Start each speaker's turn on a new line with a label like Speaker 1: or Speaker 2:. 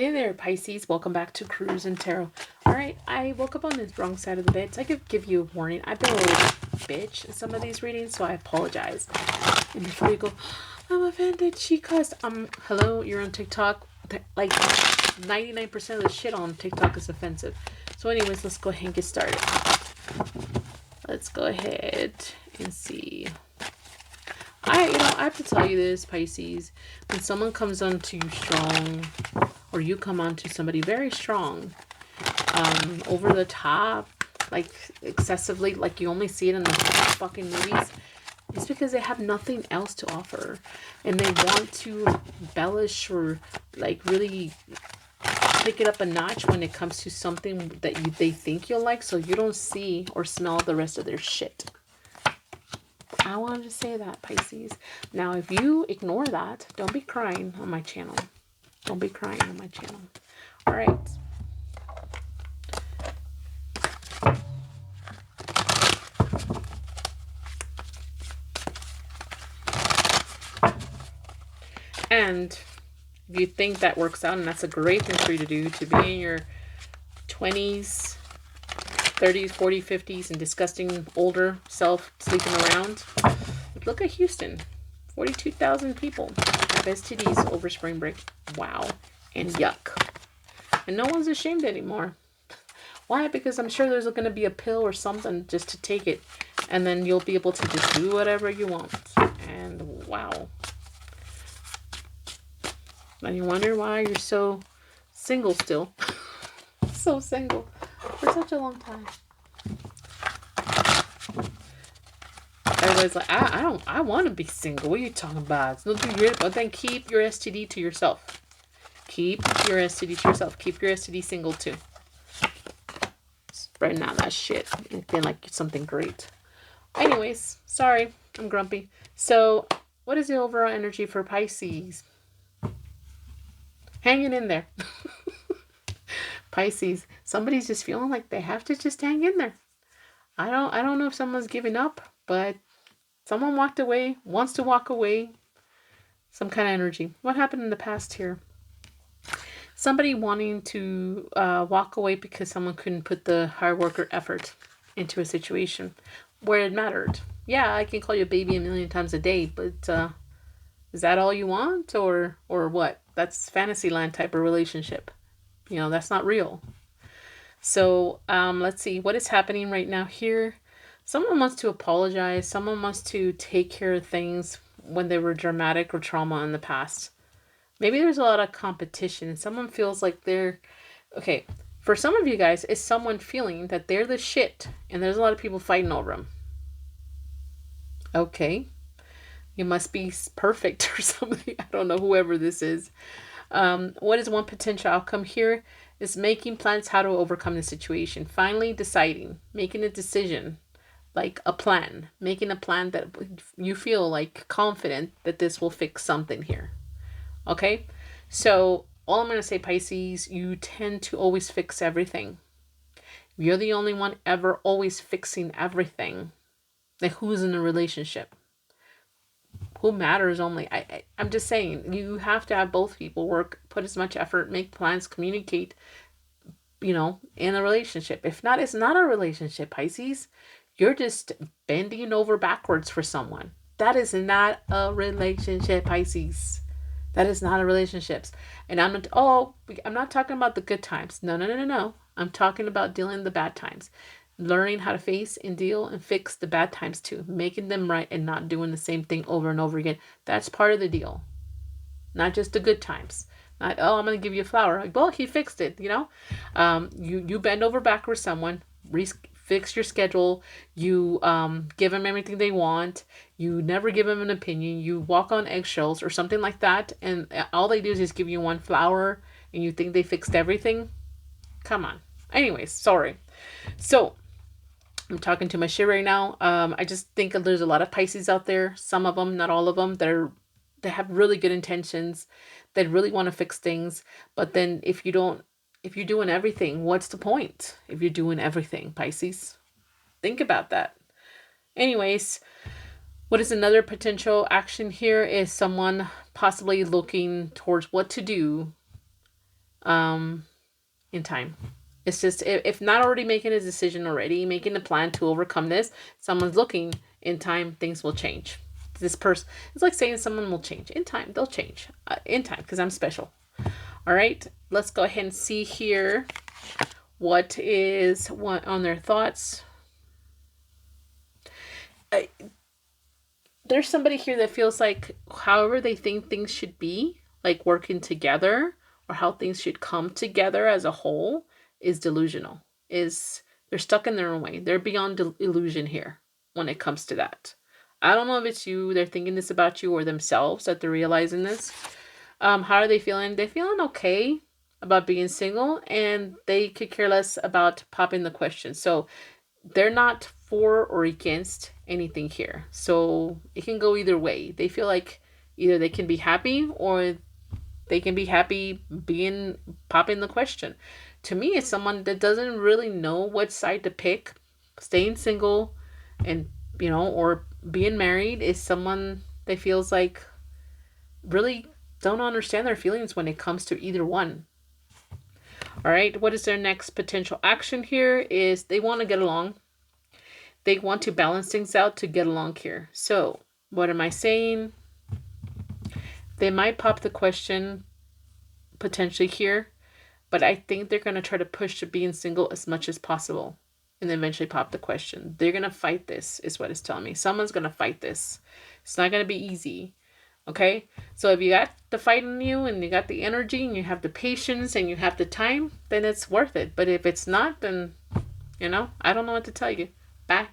Speaker 1: Hey there, Pisces. Welcome back to Cruise and Tarot. Alright, I woke up on the wrong side of the bed, so I could give you a warning. I've been a little bitch in some of these readings, so I apologize. And before you go, I'm offended, she cussed. Hello, you're on TikTok. Like, 99% of the shit on TikTok is offensive. So anyways, let's go ahead and get started. Let's go ahead and see. I have to tell you this, Pisces. When someone comes onto you strong, or you come onto somebody very strong, over the top, like excessively, like you only see it in the fucking movies, it's because they have nothing else to offer. And they want to embellish or like really pick it up a notch when it comes to something that they think you'll like, so you don't see or smell the rest of their shit. I wanted to say that, Pisces. Now, if you ignore that, don't be crying on my channel. Don't be crying on my channel. All right. And if you think that works out, and that's a great thing for you to do, to be in your 20s, 30s, 40s, 50s, and disgusting older self sleeping around. Look at Houston. 42,000 people have STDs over spring break. Wow. And yuck. And no one's ashamed anymore. Why? Because I'm sure there's going to be a pill or something just to take it. And then you'll be able to just do whatever you want. And wow. And you wonder why you're so single still. So single. For such a long time. Everybody's like, I want to be single. What are you talking about? It's no big deal. But then keep your STD to yourself. Keep your STD to yourself. Keep your STD single too. Spreading out that shit. Acting like it's something great. Anyways, sorry. I'm grumpy. So, what is the overall energy for Pisces? Hanging in there. Pisces. Somebody's just feeling like they have to just hang in there. I don't know if someone's giving up, but someone walked away, wants to walk away. Some kind of energy. What happened in the past here? Somebody wanting to walk away because someone couldn't put the hard work or effort into a situation where it mattered. Yeah, I can call you a baby a million times a day, but is that all you want, or what? That's Fantasyland type of relationship. You know, that's not real. So let's see what is happening right now here. Someone wants to apologize. Someone wants to take care of things when they were dramatic or trauma in the past. Maybe there's a lot of competition. Someone feels like they're... Okay, for some of you guys, it's someone feeling that they're the shit and there's a lot of people fighting over them. Okay. You must be perfect or somebody. I don't know, whoever this is. What is one potential outcome here? Is making plans how to overcome the situation. Finally deciding. Making a decision. Like a plan. Making a plan that you feel like confident that this will fix something here. Okay? So, all I'm going to say, Pisces, you tend to always fix everything. You're the only one ever always fixing everything. Like, who's in a relationship? Who matters only? I'm just saying, you have to have both people work, put as much effort, make plans, communicate, you know, in a relationship. If not, it's not a relationship, Pisces. You're just bending over backwards for someone. That is not a relationship, Pisces. That is not a relationship. And I'm not talking about the good times. No. I'm talking about dealing with the bad times. Learning how to face and deal and fix the bad times too. Making them right and not doing the same thing over and over again. That's part of the deal. Not just the good times. Not, I'm going to give you a flower. Like, well, he fixed it, you know. You bend over backwards someone. Fix your schedule. You give them everything they want. You never give them an opinion. You walk on eggshells or something like that. And all they do is just give you one flower and you think they fixed everything. Come on. Anyways, sorry. So, I'm talking to my shit right now. I just think there's a lot of Pisces out there. Some of them, not all of them, they have really good intentions. They really want to fix things. But then if you're doing everything, what's the point? If you're doing everything, Pisces, think about that. Anyways, what is another potential action here is someone possibly looking towards what to do um, in time. It's just, if not already making a decision already, making a plan to overcome this, someone's looking in time, things will change. This person, it's like saying someone will change in time. They'll change in time because I'm special. All right, let's go ahead and see here what on their thoughts. I, there's somebody here that feels like however they think things should be, like working together or how things should come together as a whole, is delusional. Is they're stuck in their own way. They're beyond illusion here when it comes to that. I don't know if it's you, they're thinking this about you, or themselves that they're realizing this. How are they feeling? They're feeling okay about being single, and they could care less about popping the question. So they're not for or against anything here. So it can go either way. They feel like either they can be happy or they can be happy being popping the question. To me, it's someone that doesn't really know what side to pick. Staying single and, or being married is someone that feels like really don't understand their feelings when it comes to either one. All right, what is their next potential action here? Is they want to get along. They want to balance things out to get along here. So, what am I saying? They might pop the question potentially here, but I think they're going to try to push to being single as much as possible and eventually pop the question. They're going to fight this, is what it's telling me. Someone's going to fight this. It's not going to be easy. Okay? So, if you got the fight in you and you got the energy and you have the patience and you have the time, then it's worth it. But if it's not, then, I don't know what to tell you. Bye.